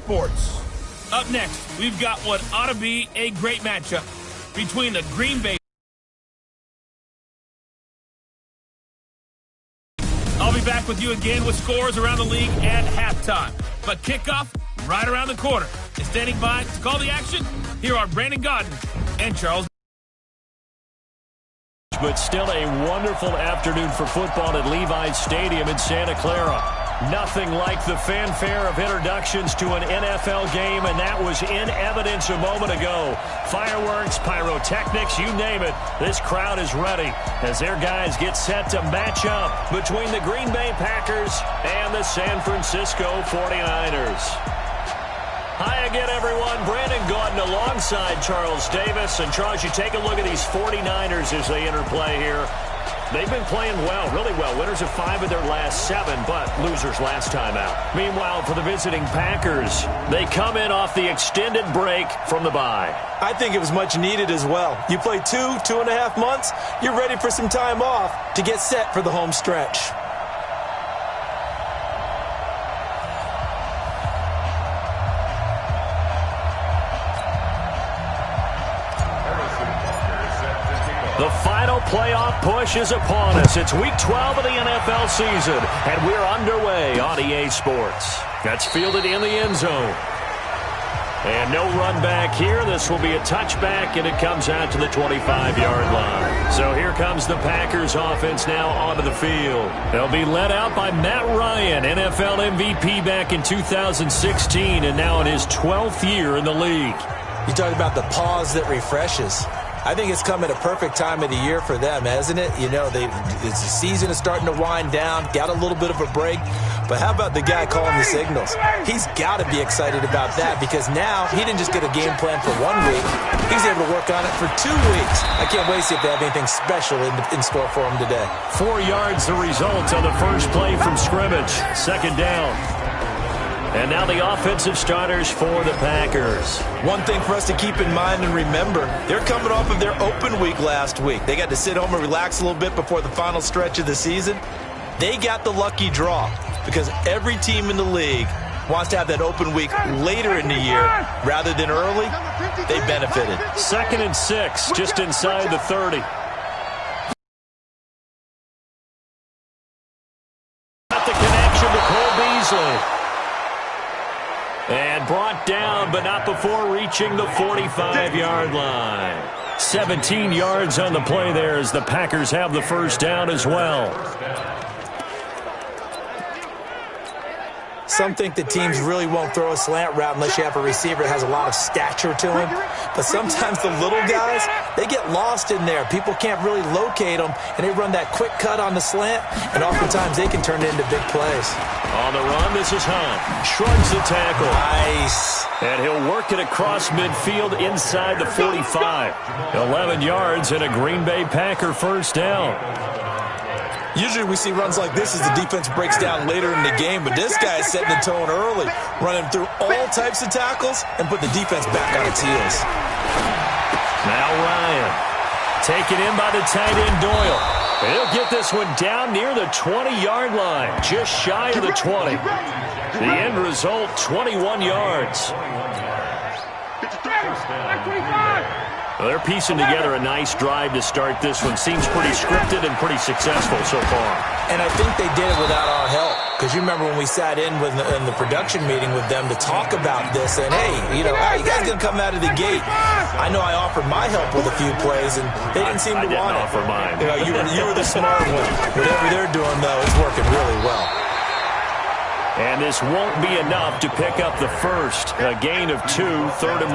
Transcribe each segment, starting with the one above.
Sports. Up next, we've got what ought to be a great matchup between the Green Bay. I'll be back with you again with scores around the league at halftime. But kickoff right around the corner. And standing by to call the action, here are Brandon Godden and Charles. But still a wonderful afternoon for football at Levi's Stadium in Santa Clara. Nothing like the fanfare of introductions to an NFL game, and that was in evidence a moment ago. Fireworks, pyrotechnics, you name it. This crowd is ready as their guys get set to match up between the Green Bay Packers and the San Francisco 49ers. Hi again, everyone. Brandon Gaudin alongside Charles Davis. And, Charles, you take a look at these 49ers as they interplay here. They've been playing well, really well. Winners of 5 of their last 7, but losers last time out. Meanwhile, for the visiting Packers, they come in off the extended break from the bye. I think it was much needed as well. You play 2.5 months, you're ready for some time off to get set for the home stretch. The final playoff push is upon us. It's Week 12 of the NFL season, and we're underway on EA Sports. That's fielded in the end zone. And no run back here. This will be a touchback, and it comes out to the 25-yard line. So here comes the Packers offense now onto the field. They'll be led out by Matt Ryan, NFL MVP back in 2016, and now in his 12th year in the league. You talk about the pause that refreshes. I think it's come at a perfect time of the year for them, hasn't it? You know, the season is starting to wind down, got a little bit of a break. But how about the guy calling the signals? He's got to be excited about that because now he didn't just get a game plan for 1 week. He's able to work on it for 2 weeks. I can't wait to see if they have anything special in store for him today. 4 yards the result on the first play from scrimmage. Second down. And now the offensive starters for the Packers. One thing for us to keep in mind and remember, they're coming off of their open week last week. They got to sit home and relax a little bit before the final stretch of the season. They got the lucky draw because every team in the league wants to have that open week later in the year rather than early. They benefited. 2nd and 6, just inside the 30. Got the connection to Cole Beasley. And brought down, but not before reaching the 45-yard line. 17 yards on the play there as the Packers have the first down as well. Some think that teams really won't throw a slant route unless you have a receiver that has a lot of stature to him. But sometimes the little guys, they get lost in there. People can't really locate them, and they run that quick cut on the slant, and oftentimes they can turn it into big plays. On the run, this is Hunt. Shrugs the tackle. Nice. And he'll work it across midfield inside the 45. 11 yards and a Green Bay Packer first down. Usually we see runs like this as the defense breaks down later in the game, but this guy is setting the tone early, running through all types of tackles and put the defense back on its heels. Now Ryan, taken in by the tight end Doyle. And he'll get this one down near the 20-yard line, just shy of the 20. The end result, 21 yards. Well, they're piecing together a nice drive to start this one. Seems pretty scripted and pretty successful so far. And I think they did it without our help. Because you remember when we sat in the production meeting with them to talk about this. And, hey, you know, how are you guys going to come out of the gate? I know I offered my help with a few plays, and they didn't seem to want it. I didn't offer mine. You know, you were the smart one. Whatever they're doing, though, is working really well. And this won't be enough to pick up the first. A gain of 2, 3rd and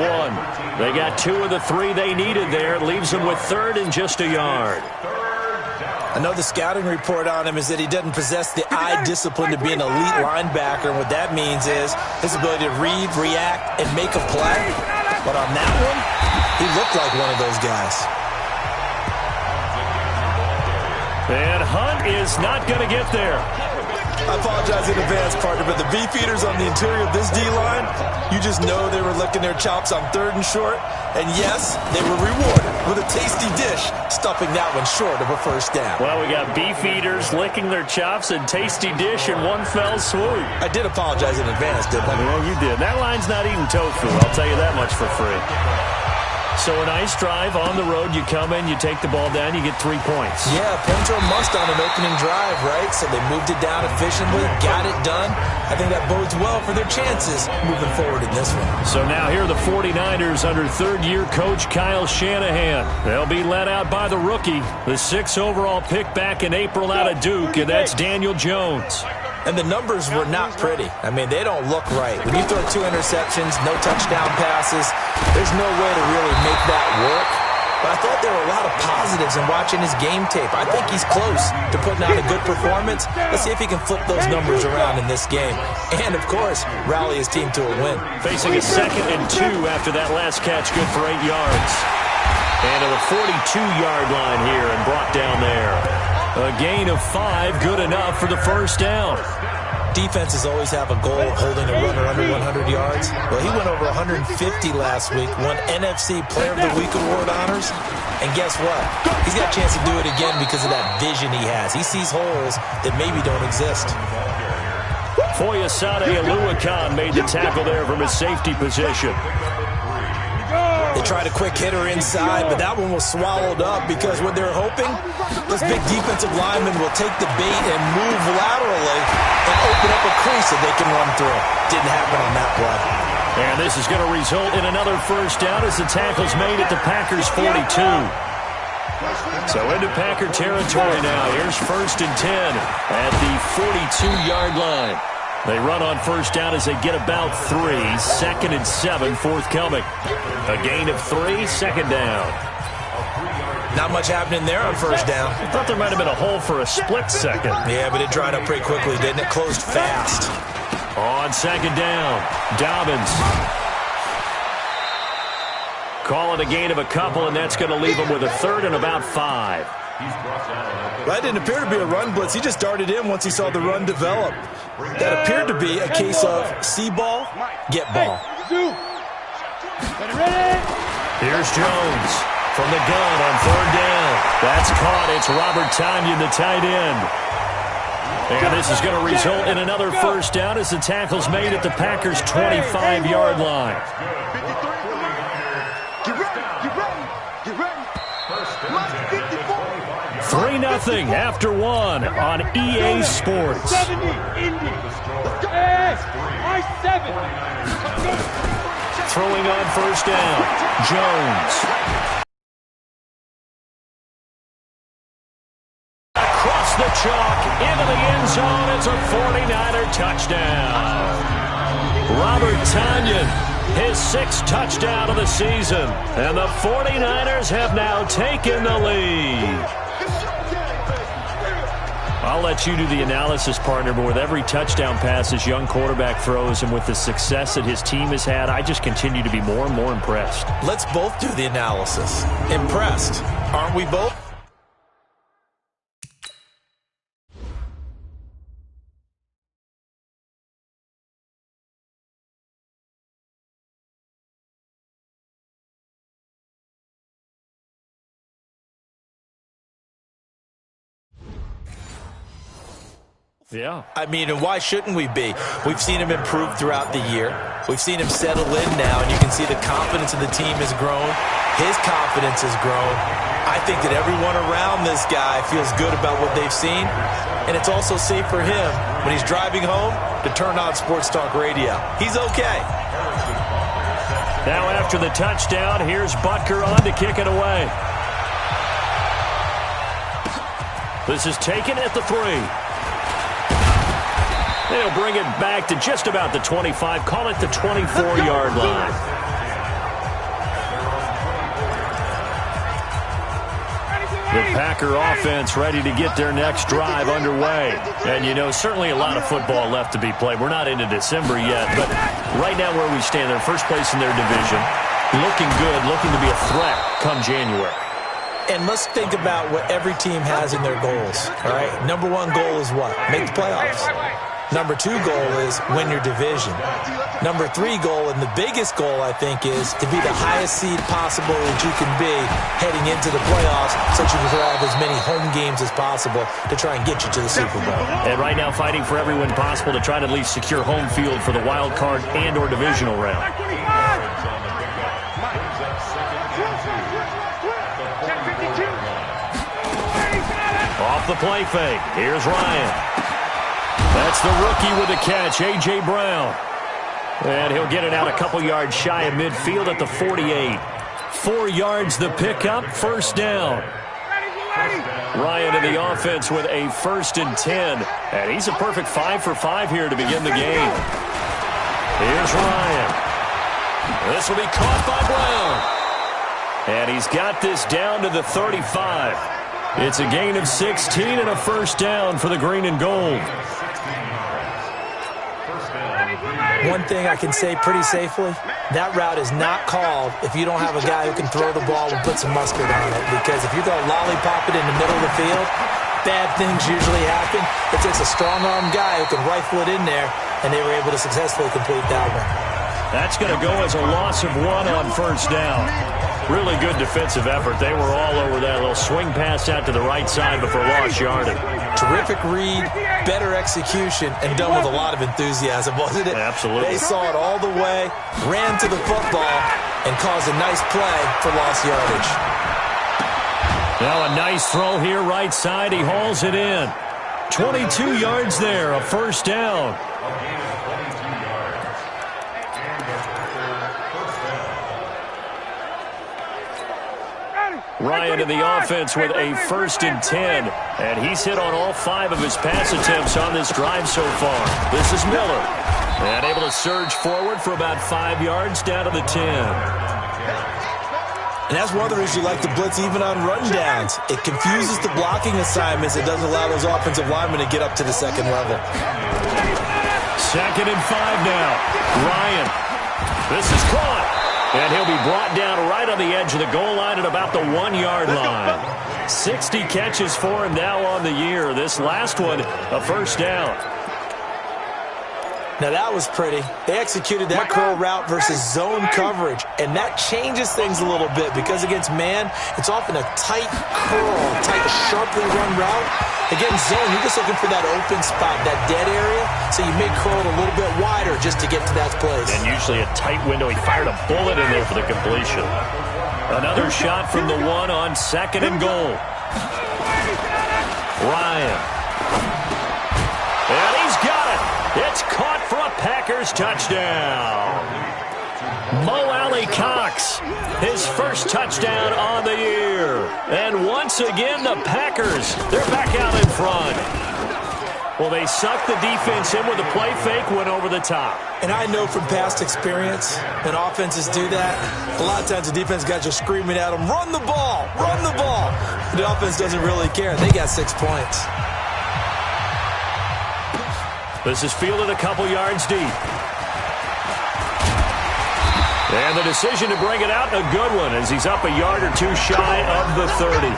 1. They got 2 of the 3 they needed there. It leaves them with 3rd and just a yard. Another scouting report on him is that he doesn't possess the eye discipline to be an elite linebacker. And what that means is his ability to read, react, and make a play. But on that one, he looked like one of those guys. And Hunt is not going to get there. I apologize in advance, partner, but the beefeaters on the interior of this D-line, you just know they were licking their chops on 3rd and short. And yes, they were rewarded with a tasty dish, stuffing that one short of a first down. Well, we got beefeaters licking their chops and tasty dish in one fell swoop. I did apologize in advance, didn't I? Yeah, you did. That line's not eating tofu, I'll tell you that much for free. So a nice drive on the road. You come in, you take the ball down, you get 3 points. Yeah, points are a must on an opening drive, right? So they moved it down efficiently, got it done. I think that bodes well for their chances moving forward in this one. So now here are the 49ers under third-year coach Kyle Shanahan. They'll be led out by the rookie, the 6th overall pick back in April out of Duke, and that's Daniel Jones. And the numbers were not pretty. I mean, they don't look right. When you throw 2 interceptions, no touchdown passes, there's no way to really make that work. But I thought there were a lot of positives in watching his game tape. I think he's close to putting out a good performance. Let's see if he can flip those numbers around in this game. And, of course, rally his team to a win. Facing a 2nd and 2 after that last catch, good for 8 yards. And to the 42-yard line here and brought down there. A gain of 5, good enough for the first down. Defenses always have a goal of holding a runner under 100 yards. Well, he went over 150 last week, won NFC Player of the Week award honors. And guess what? He's got a chance to do it again because of that vision he has. He sees holes that maybe don't exist. Foyesade Oluwakan made the tackle there from his safety position. They tried a quick hitter inside, but that one was swallowed up because what they're hoping, this big defensive lineman will take the bait and move laterally and open up a crease that they can run through. Didn't happen on that play. And this is going to result in another first down as the tackle's made at the Packers' 42. So into Packer territory now. Here's 1st and 10 at the 42-yard line. They run on first down as they get about 3. 2nd and 7 forthcoming. A gain of 3, 2nd down. Not much happening there on first down. I thought there might have been a hole for a split second. Yeah, but it dried up pretty quickly, didn't it? Closed fast. On 2nd down, Dobbins. Call it a gain of a couple, and that's going to leave him with a 3rd and about 5. That didn't appear to be a run blitz. He just darted in once he saw the run develop. That appeared to be a case of see ball, get ball. Here's Jones from the gun on 3rd down. That's caught. It's Robert Tonyan, the tight end. And this is going to result in another first down as the tackle's made at the Packers' 25-yard line. 3-0 after 1 on EA Sports. Throwing on first down, Jones. Across the chalk, into the end zone. It's a 49er touchdown. Robert Tonyan, his 6th touchdown of the season. And the 49ers have now taken the lead. I'll let you do the analysis, partner, but with every touchdown pass this young quarterback throws and with the success that his team has had, I just continue to be more and more impressed. Let's both do the analysis. Impressed, aren't we both? Yeah. I mean, and why shouldn't we be? We've seen him improve throughout the year. We've seen him settle in now, and you can see the confidence of the team has grown. His confidence has grown. I think that everyone around this guy feels good about what they've seen, and it's also safe for him when he's driving home to turn on Sports Talk Radio. He's okay. Now after the touchdown, here's Butker on to kick it away. This is taken at the 3. They'll bring it back to just about the 25. Call it the 24-yard line. The Packer offense ready to get their next drive underway. And, you know, certainly a lot of football left to be played. We're not into December yet, but right now where we stand, they're first place in their division. Looking good, looking to be a threat come January. And let's think about what every team has in their goals, all right? Number one goal is what? Make the playoffs. Number two goal is win your division. Number three goal, and the biggest goal, I think, is to be the highest seed possible that you can be heading into the playoffs so that you can have as many home games as possible to try and get you to the Super Bowl. And right now fighting for every win possible to try to at least secure home field for the wild card and or divisional round. Off the play fake. Here's Ryan. That's the rookie with the catch, A.J. Brown. And he'll get it out a couple yards shy of midfield at the 48. 4 yards the pickup, first down. Ryan in the offense with a 1st and 10. And he's a perfect 5 for 5 here to begin the game. Here's Ryan. This will be caught by Brown. And he's got this down to the 35. It's a gain of 16 and a first down for the green and gold. One thing I can say pretty safely, that route is not called if you don't have a guy who can throw the ball and put some mustard on it. Because if you're going to lollipop it in the middle of the field, bad things usually happen. It takes a strong-arm guy who can rifle it in there, and they were able to successfully complete that one. That's going to go as a loss of 1 on first down. Really good defensive effort. They were all over that little swing pass out to the right side before lost yardage. Terrific read, better execution, and done with a lot of enthusiasm, wasn't it? Absolutely. They saw it all the way, ran to the football, and caused a nice play for lost yardage. Now a nice throw here right side. He hauls it in. 22 yards there, a first down. Ryan in the offense with a 1st and 10. And he's hit on all 5 of his pass attempts on this drive so far. This is Miller. And able to surge forward for about 5 yards down to the 10. And that's one of the reasons you like to blitz even on rundowns. It confuses the blocking assignments. It doesn't allow those offensive linemen to get up to the second level. 2nd and 5 now. Ryan. This is caught. And he'll be brought down right on the edge of the goal line at about the 1-yard line. 60 catches for him now on the year. This last one, a first down. Now that was pretty. They executed that curl route versus zone coverage, and that changes things a little bit because against man, it's often a tight curl, tight, sharply run route. Against zone, you're just looking for that open spot, that dead area, so you may curl it a little bit wider just to get to that place. And usually a tight window. He fired a bullet in there for the completion. Another shot from the 1 on 2nd and goal. Ryan. And he's got it. It's caught for a Packers touchdown. Mo Alley-Cox, his first touchdown on the year. And once again, the Packers, they're back out in front. Well, they sucked the defense in with a play fake, went over the top. And I know from past experience, when offenses do that, a lot of times the defense guys are screaming at them, run the ball, run the ball. The offense doesn't really care. They got 6 points. This is fielded a couple yards deep. And the decision to bring it out, a good one, as he's up a yard or 2 shy of the 30.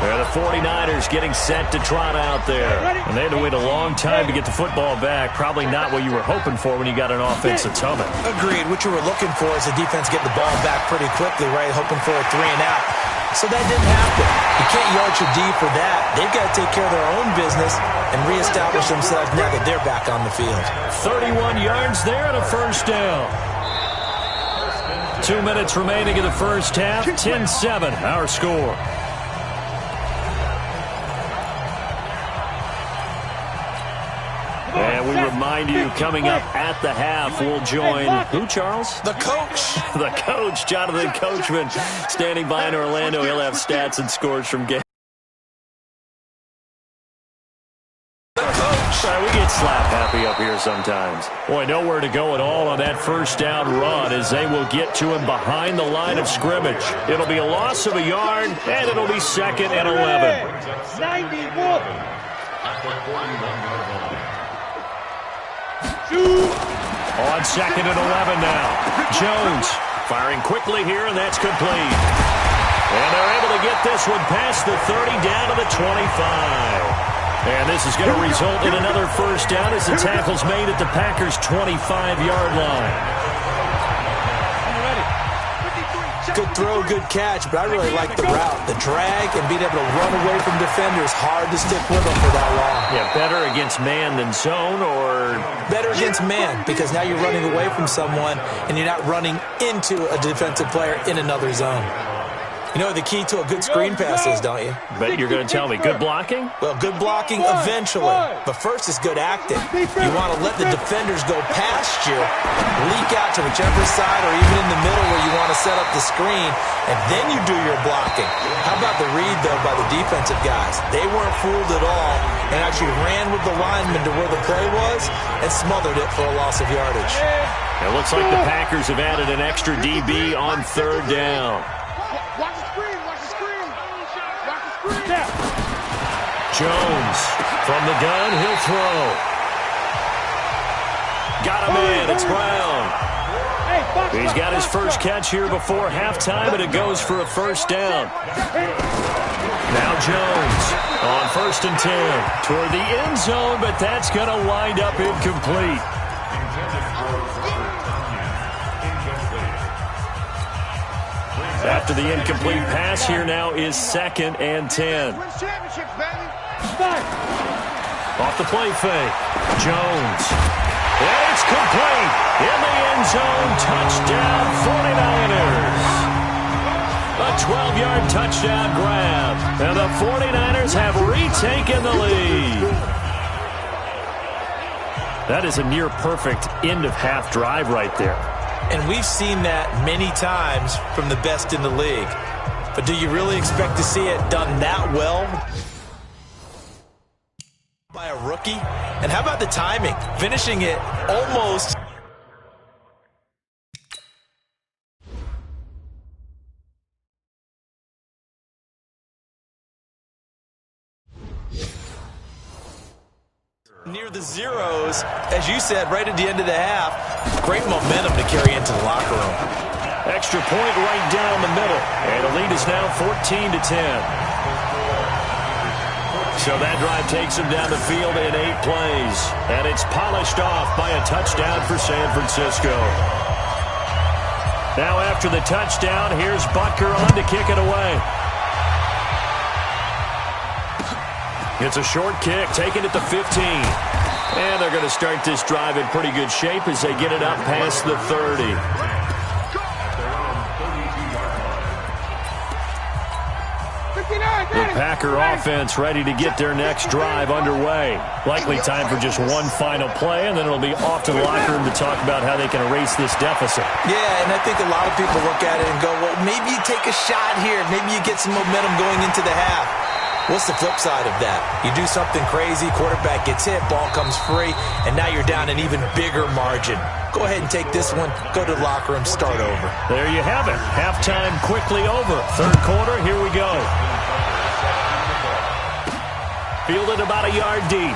And the 49ers getting set to trot out there. And they had to wait a long time to get the football back. Probably not what you were hoping for when you got an offensive tumbling. Agreed. What you were looking for is the defense getting the ball back pretty quickly, right? Hoping for a 3 and out. So that didn't happen. You can't yard your D for that. They've got to take care of their own business and reestablish themselves now that they're back on the field. 31 yards there and a first down. 2 minutes remaining in the first half. 10-7, our score. And we remind you, coming up at the half, we'll join who, Charles? The coach. The coach, Jonathan Coachman, standing by in Orlando. He'll have stats and scores from games. The coach. We get slap happy up here sometimes. Boy, nowhere to go at all on that first down run as they will get to him behind the line of scrimmage. It'll be a loss of a yard, and it'll be 2nd and 11. 91. 2. On 2nd and 11 now. Jones firing quickly here, and that's complete. And they're able to get this one past the 30 down to the 25. And this is going to result in another first down as the tackle's made at the Packers' 25-yard line. Good throw, good catch, but I really like the route. The drag and being able to run away from defenders, hard to stick with them for that long. Yeah, better against man than zone, or? Better against man, because now you're running away from someone and you're not running into a defensive player in another zone. You know what the key to a good screen pass is, don't you? But you're going to tell me, good blocking? Well, good blocking eventually, but first is good acting. You want to let the defenders go past you, leak out to whichever side or even in the middle where you want to set up the screen, and then you do your blocking. How about the read, though, by the defensive guys? They weren't fooled at all and actually ran with the lineman to where the play was and smothered it for a loss of yardage. It looks like the Packers have added an extra DB on 3rd down. Watch the screen, watch the screen. Watch the screen. Jones from the gun, he'll throw. Got a man, it's Brown. He's got his first catch here before halftime, and it goes for a first down. Now Jones on 1st and 10 toward the end zone, but that's going to wind up incomplete. After the incomplete pass, here now is 2nd and 10. Off the play fake. Jones. And it's complete. In the end zone. Touchdown 49ers. A 12-yard touchdown grab. And the 49ers have retaken the lead. That is a near-perfect end-of-half drive right there. And we've seen that many times from the best in the league. But do you really expect to see it done that well by a rookie? And how about the timing? Finishing it almost. Near the zeros, as you said, right at the end of the half. Great momentum to carry into the locker room. Extra point right down the middle. And the lead is now 14-10. So that drive takes him down the field in 8 plays. And it's polished off by a touchdown for San Francisco. Now after the touchdown, here's Butker on to kick it away. It's a short kick, taking it to 15. And they're going to start this drive in pretty good shape as they get it up past the 30. The Packer offense ready to get their next drive underway. Likely time for just one final play, and then it'll be off to the locker room to talk about how they can erase this deficit. Yeah, and I think a lot of people look at it and go, well, maybe you take a shot here. Maybe you get some momentum going into the half. What's the flip side of that? You do something crazy, quarterback gets hit, ball comes free, and now you're down an even bigger margin. Go ahead and take this one, go to the locker room, start over. There you have it. Halftime quickly over. 3rd quarter, here we go. Fielded about a yard deep.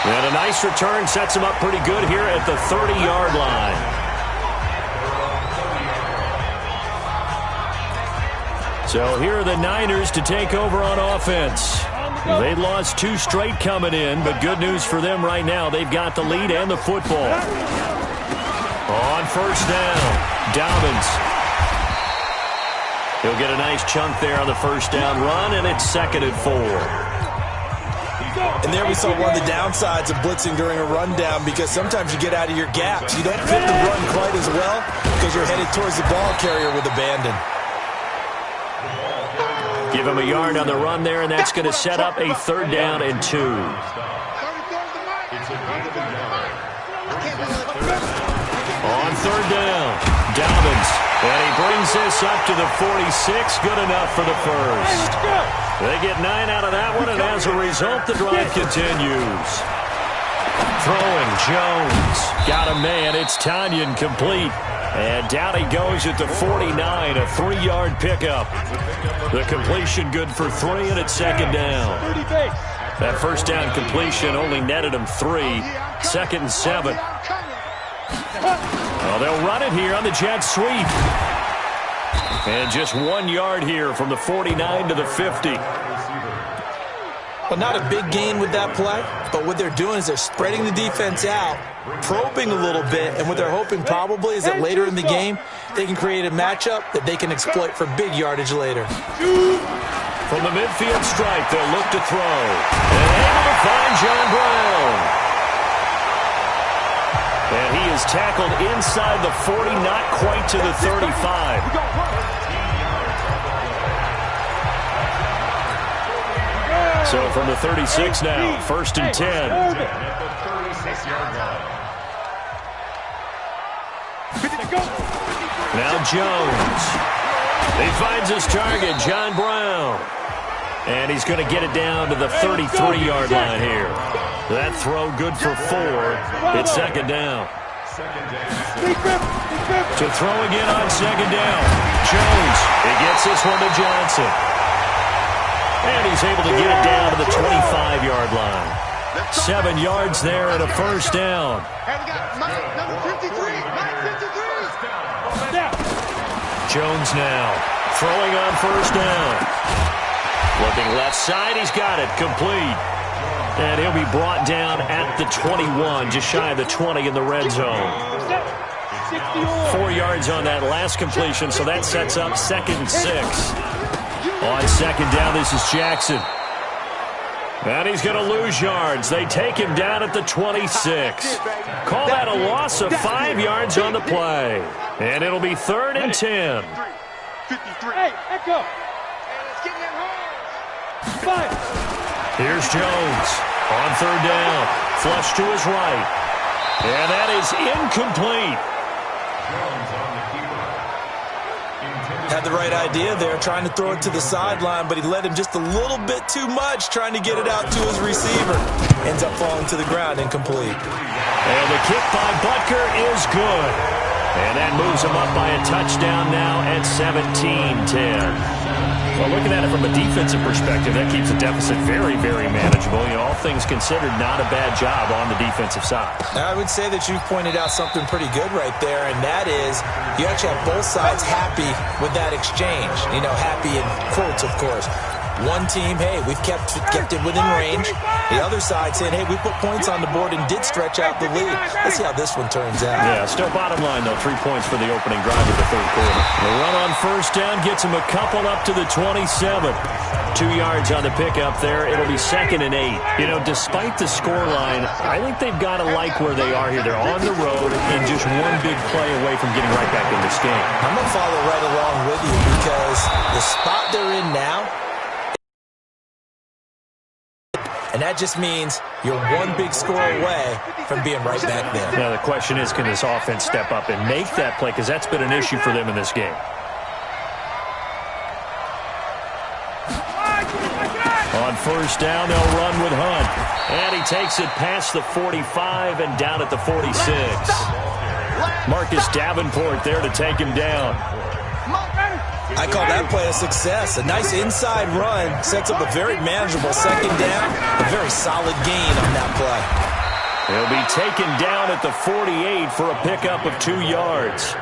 And a nice return sets him up pretty good here at the 30-yard line. So here are the Niners to take over on offense. They lost 2 straight coming in, but good news for them right now. They've got the lead and the football. On 1st down, Dobbins. He'll get a nice chunk there on the 1st down run, and it's 2nd and 4. And there we saw one of the downsides of blitzing during a rundown, because sometimes you get out of your gaps. You don't fit the run quite as well because you're headed towards the ball carrier with abandon. Give him a yard on the run there, and that's going to set up a 3rd down and 2. On 3rd down, Dobbins. And he brings this up to the 46. Good enough for the first. They get 9 out of that one, and as a result, the drive continues. Throwing, Jones. Got a man. It's Tanyan complete. And down he goes at the 49, a 3-yard pickup. The completion good for 3, and it's 2nd down. That first down completion only netted him 3. 2nd and 7. Well, they'll run it here on the jet sweep. And just 1 yard here from the 49 to the 50. Well, not a big gain with that play, but what they're doing is they're spreading the defense out, probing a little bit, and what they're hoping probably is that later in the game, they can create a matchup that they can exploit for big yardage later. From the midfield stripe, they'll look to throw. And able to find John Brown. And he is tackled inside the 40, not quite to the 35. So from the 36 now, 1st and 10. Now Jones. He finds his target, John Brown. And he's going to get it down to the 33-yard line here. That throw good for 4. It's 2nd down. To throw again on 2nd down. Jones. He gets this one to Johnson. And he's able to get it down to the 25-yard line. 7 yards there and a 1st down. Jones now throwing on 1st down. Looking left side, he's got it, complete. And he'll be brought down at the 21, just shy of the 20 in the red zone. 4 yards on that last completion, so that sets up 2nd and 6. On 2nd down, this is Jackson. And he's going to lose yards. They take him down at the 26. Call that a loss of 5 yards on the play. And it'll be 3rd and 10. Hey, echo. Here's Jones on 3rd down. Flush to his right. And that is incomplete. Had the right idea there, trying to throw it to the sideline, but he led him just a little bit too much, trying to get it out to his receiver. Ends up falling to the ground, incomplete. And the kick by Butker is good. And that moves him up by a touchdown now at 17-10. Well, looking at it from a defensive perspective, that keeps the deficit very, very manageable. You know, all things considered, not a bad job on the defensive side. I would say that you've pointed out something pretty good right there, and that is you actually have both sides happy with that exchange. You know, happy in quotes, of course. One team, hey, we've kept it within range. The other side saying, hey, we put points on the board and did stretch out the lead. Let's see how this one turns out. Yeah, still bottom line, though, 3 points for the opening drive of the 3rd quarter. The run on 1st down gets him a couple up to the 27. 2 yards on the pickup there. It'll be 2nd and 8. You know, despite the scoreline, I think they've got to like where they are here. They're on the road and just one big play away from getting right back in this game. I'm going to follow right along with you because the spot they're in now, and that just means you're one big score away from being right back there. Now, the question is, can this offense step up and make that play? Because that's been an issue for them in this game. On 1st down, they'll run with Hunt. And he takes it past the 45 and down at the 46. Marcus Davenport there to take him down. I call that play a success. A nice inside run sets up a very manageable 2nd down. A very solid gain on that play. He'll be taken down at the 48 for a pickup of 2 yards.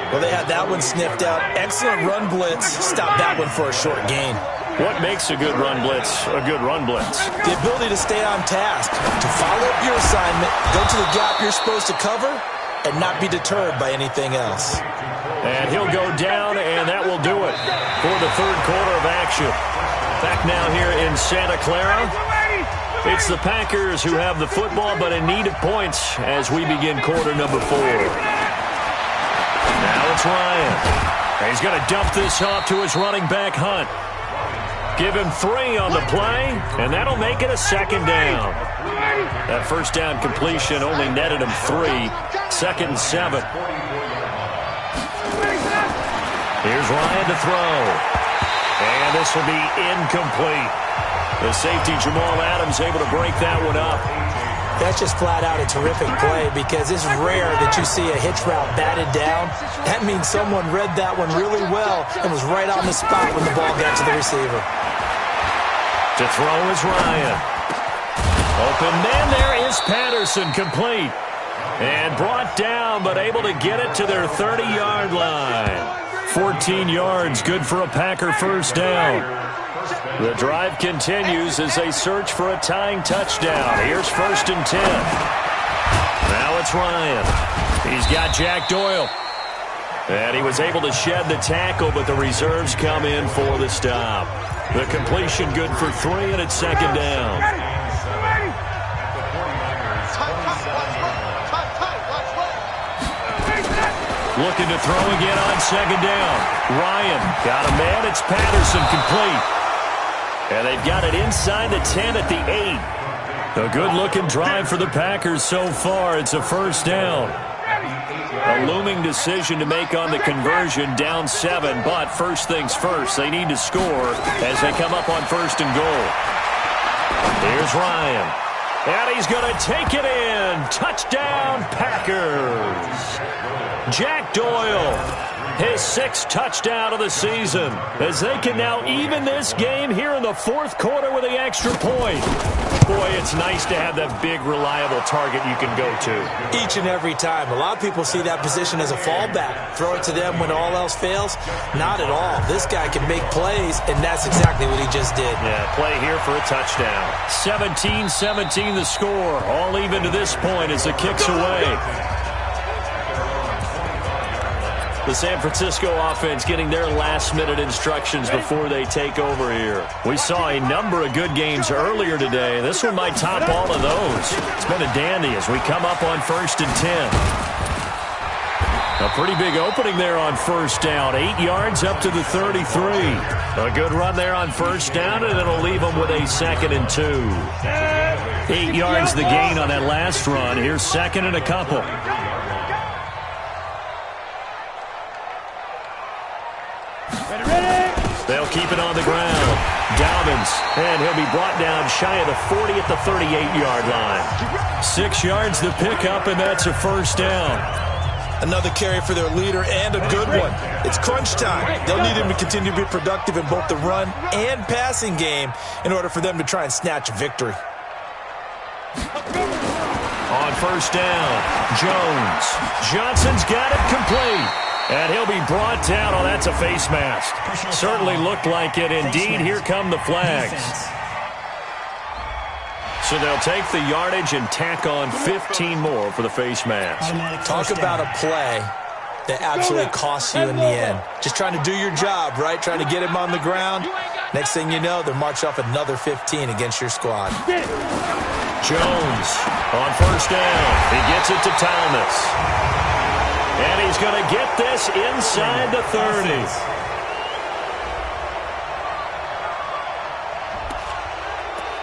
Well, they had that one sniffed out. Excellent run blitz. Stopped that one for a short gain. What makes a good run blitz a good run blitz? The ability to stay on task, to follow up your assignment, go to the gap you're supposed to cover, and not be deterred by anything else. And he'll go down, and that will do it for the 3rd quarter of action. Back now here in Santa Clara. It's the Packers who have the football, but in need of points as we begin quarter number 4. Now it's Ryan. He's going to dump this off to his running back, Hunt. Give him 3 on the play, and that'll make it a 2nd down. That 1st down completion only netted him 3. 2nd and 7. Here's Ryan to throw. And this will be incomplete. The safety, Jamal Adams, able to break that one up. That's just flat out a terrific play because it's rare that you see a hitch route batted down. That means someone read that one really well and was right on the spot when the ball got to the receiver. To throw is Ryan. Open man there is Patterson, complete. And brought down, but able to get it to their 30-yard line. 14 yards, good for a Packer first down. The drive continues as they search for a tying touchdown. Here's 1st and 10. Now it's Ryan. He's got Jack Doyle. And he was able to shed the tackle, but the reserves come in for the stop. The completion good for 3, and it's 2nd down. Looking to throw again on 2nd down. Ryan got a man. It's Patterson, complete. And they've got it inside the 10 at the 8. A good-looking drive for the Packers so far. It's a first down. A looming decision to make on the conversion, down 7. But first things first, they need to score as they come up on 1st and goal. Here's Ryan. And he's going to take it in. Touchdown, Packers. Jack Doyle, his 6th touchdown of the season, as they can now even this game here in the 4th quarter with the extra point. Boy, it's nice to have that big, reliable target you can go to. Each and every time. A lot of people see that position as a fallback. Throw it to them when all else fails. Not at all. This guy can make plays, and that's exactly what he just did. Yeah, play here for a touchdown. 17-17 the score. All even to this point as the kick's away. The San Francisco offense getting their last-minute instructions before they take over here. We saw a number of good games earlier today. This one might top all of those. It's been a dandy as we come up on 1st and 10. A pretty big opening there on 1st down. 8 yards up to the 33. A good run there on 1st down, and it'll leave them with a 2nd and 2. 8 yards the gain on that last run. Here's 2nd and a couple. They'll keep it on the ground. Dobbins, and he'll be brought down shy of the 40 at the 38-yard line. 6 yards the pickup, and that's a first down. Another carry for their leader, and a good one. It's crunch time. They'll need him to continue to be productive in both the run and passing game in order for them to try and snatch a victory. On 1st down, Jones. Johnson's got it, complete. And he'll be brought down. Oh, that's a face mask. Certainly looked like it. Indeed, here come the flags. So they'll take the yardage and tack on 15 more for the face mask. Talk about a play that absolutely costs you in the end. Just trying to do your job, right? Trying to get him on the ground. Next thing you know, they're marching off another 15 against your squad. Jones on 1st down. He gets it to Thomas. And he's going to get this inside the 30.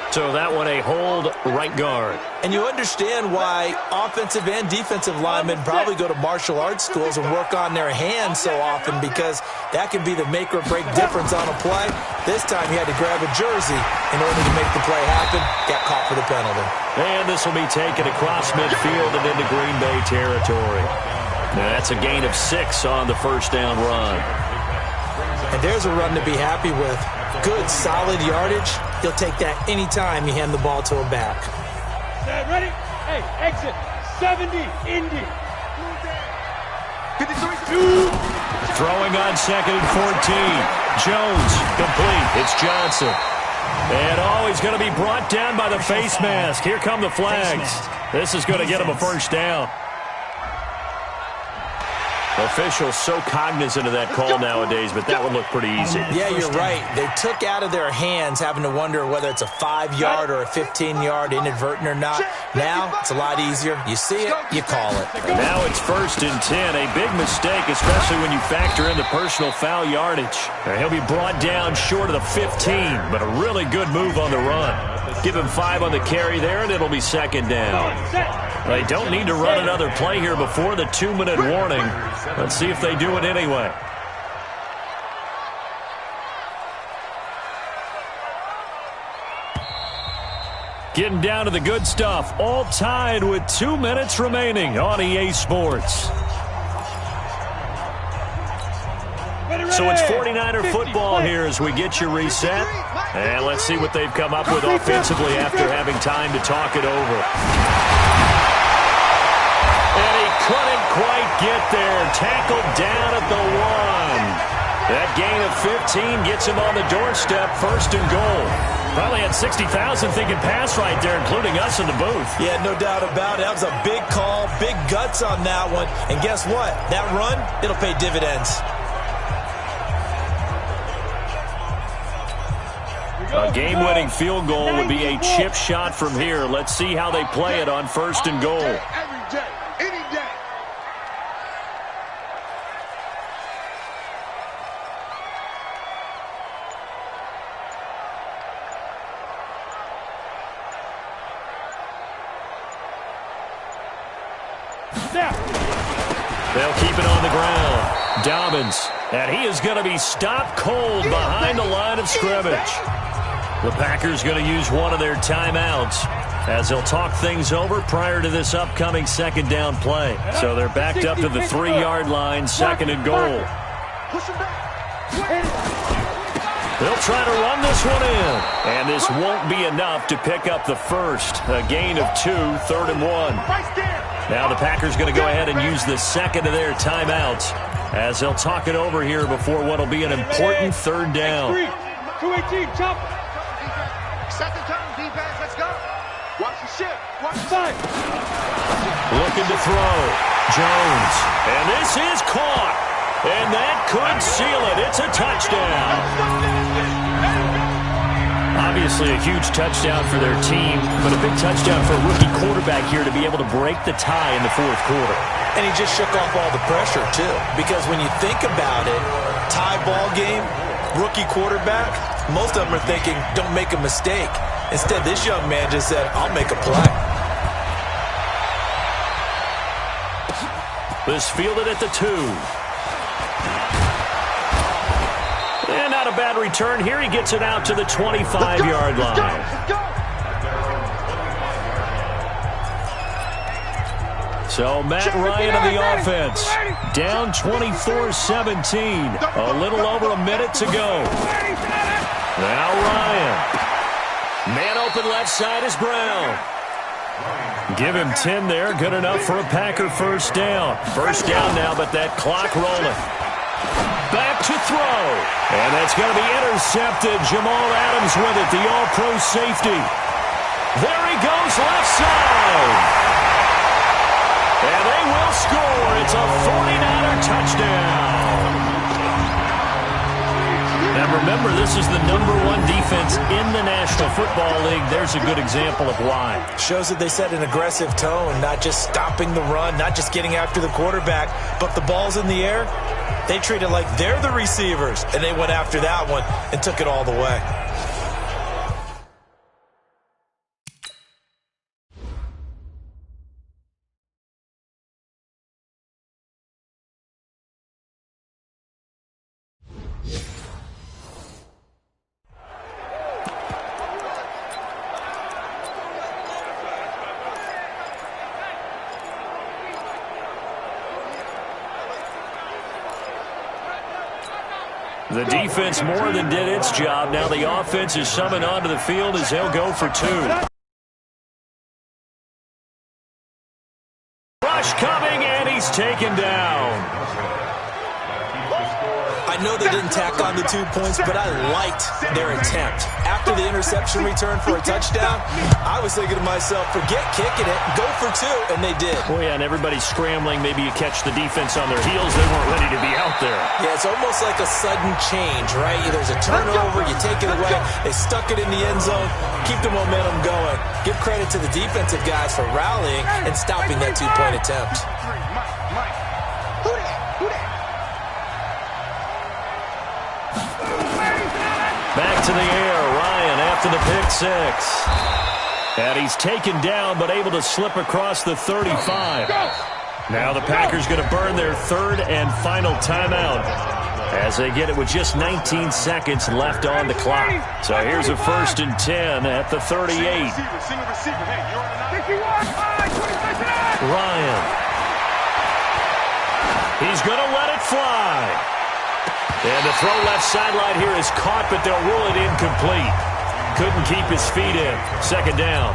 So that one a hold right guard. And you understand why offensive and defensive linemen probably go to martial arts schools and work on their hands so often, because that can be the make or break difference on a play. This time he had to grab a jersey in order to make the play happen. Got caught for the penalty. And this will be taken across midfield and into Green Bay territory. Now that's a gain of 6 on the first down run. And there's a run to be happy with. Good, solid yardage. He'll take that anytime you hand the ball to a back. Ready? Hey, exit. 70, Indy. Throwing on 2nd and 14. Jones, complete. It's Johnson. And he's going to be brought down by the face mask. Here come the flags. This is going to get him a first down. Officials so cognizant of that call nowadays, but that would look pretty easy. Yeah, you're right. They took out of their hands having to wonder whether it's a 5-yard or a 15-yard inadvertent or not. Now, it's a lot easier. You see it, you call it. Now it's 1st and 10. A big mistake, especially when you factor in the personal foul yardage. He'll be brought down short of the 15, but a really good move on the run. Give him 5 on the carry there, and it'll be 2nd down. They don't need to run another play here before the 2-minute warning. Let's see if they do it anyway. Getting down to the good stuff. All tied with 2 minutes remaining on EA Sports. So it's 49er football here as we get you reset. And let's see what they've come up with offensively after having time to talk it over. And he couldn't quite get there. Tackled down at the 1. That gain of 15 gets him on the doorstep, 1st and goal. Probably had 60,000 thinking pass right there, including us in the booth. Yeah, no doubt about it. That was a big call, big guts on that one. And guess what? That run, it'll pay dividends. A game-winning field goal would be a chip shot from here. Let's see how they play it on 1st and goal. Every day, any day. They'll keep it on the ground. Dobbins, and he is going to be stopped cold behind the line of scrimmage. The Packers going to use one of their timeouts as they'll talk things over prior to this upcoming 2nd down play. So they're backed up to the 3-yard line, 2nd and goal. They'll try to run this one in. And this won't be enough to pick up the first. A gain of 2, 3rd and 1. Now the Packers going to go ahead and use the 2nd of their timeouts as they'll talk it over here before what will be an important 3rd down. 218, jump. Second turn, defense, let's go. Watch the ship. Watch the side. Looking to throw. Jones. And this is caught. And that could seal it. It's a touchdown. Obviously a huge touchdown for their team, but a big touchdown for a rookie quarterback here to be able to break the tie in the 4th quarter. And he just shook off all the pressure, too. Because when you think about it, tie ball game, rookie quarterback, most of them are thinking, don't make a mistake. Instead, this young man just said, I'll make a play. This fielded at the 2. And not a bad return here. He gets it out to the 25-yard line. Let's go. So Matt Ryan of the offense, down 24-17. A little over a minute to go. Now Ryan. Man open left side is Brown. Give him 10 there. Good enough for a Packer 1st down. 1st down now, but that clock rolling. Back to throw. And that's going to be intercepted. Jamal Adams with it, the all-pro safety. There he goes, left side. And they will score. It's a 49er touchdown. Now remember, this is the #1 defense in the National Football League. There's a good example of why. Shows that they set an aggressive tone, not just stopping the run, not just getting after the quarterback, but the ball's in the air. They treat it like they're the receivers, and they went after that one and took it all the way. The defense more than did its job. Now the offense is summoned onto the field as they'll go for 2. Rush coming, and he's taken down. I know they didn't tack on the 2 points, but I liked their attempt. After the interception return for a touchdown, I was thinking to myself, forget kicking it, go for 2, and they did. Oh, yeah, and everybody's scrambling. Maybe you catch the defense on their heels. They weren't ready to be out there. Yeah, it's almost like a sudden change, right? There's a turnover, you take it away, they stuck it in the end zone, keep the momentum going. Give credit to the defensive guys for rallying and stopping that 2-point attempt. Back to the air, Ryan after the pick 6. And he's taken down but able to slip across the 35. Now the Packers going to burn their 3rd and final timeout as they get it with just 19 seconds left on the clock. So here's a 1st and 10 at the 38. Ryan. He's going to let it fly. And the throw left sideline here is caught, but they'll rule it incomplete. Couldn't keep his feet in. Second down.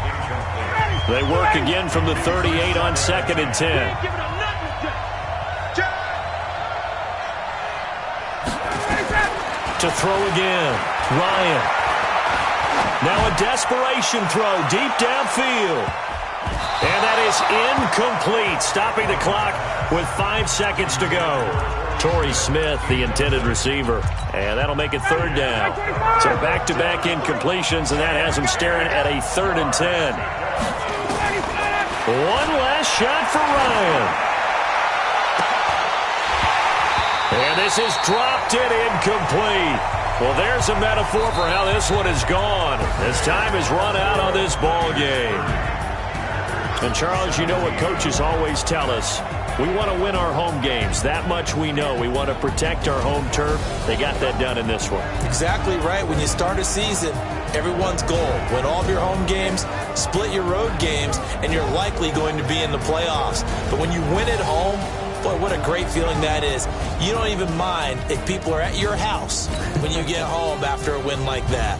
They work again from the 38 on 2nd and 10. To throw again. Ryan. Now a desperation throw deep downfield. And that is incomplete, stopping the clock with 5 seconds to go. Torrey Smith, the intended receiver. And that'll make it 3rd down. So back-to-back incompletions, and that has him staring at a 3rd and 10. One last shot for Ryan. And this is dropped in incomplete. Well, there's a metaphor for how this one is gone. As time has run out on this ball game. And, Charles, you know what coaches always tell us. We want to win our home games. That much we know. We want to protect our home turf. They got that done in this one. Exactly right. When you start a season, everyone's goal: win all of your home games, split your road games, and you're likely going to be in the playoffs. But when you win at home, boy, what a great feeling that is. You don't even mind if people are at your house when you get home after a win like that.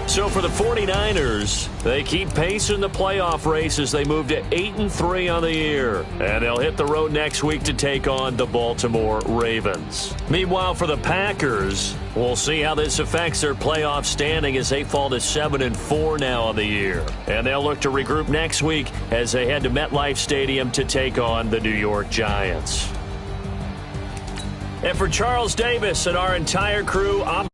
So for the 49ers, they keep pace in the playoff race as they move to 8-3 on the year. And they'll hit the road next week to take on the Baltimore Ravens. Meanwhile, for the Packers, we'll see how this affects their playoff standing as they fall to 7-4 now on the year. And they'll look to regroup next week as they head to MetLife Stadium to take on the New York Giants. And for Charles Davis and our entire crew, I'm